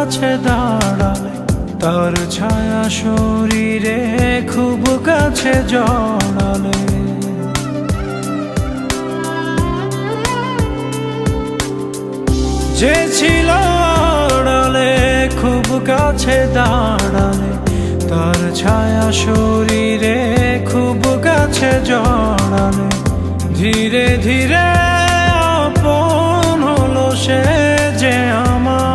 কাছে দাঁড়ালে তার ছায়া শরীরে খুব কাছে জড়ালে, যে ছিল আড়ালে খুব কাছে দাঁড়ালে তার ছায়া শরীরে খুব কাছে জড়ালে, ধীরে ধীরে আপন হলো সে যে আমার।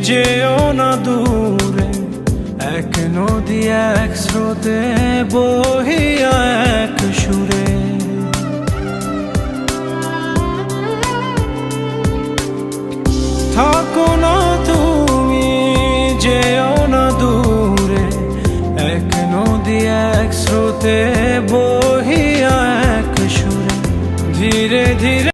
যেও না দূরে এক নদী এক স্রোতে বহিয়া এক সুরে, থাকো না তুমি যেও না দূরে এক নদী এক স্রোতে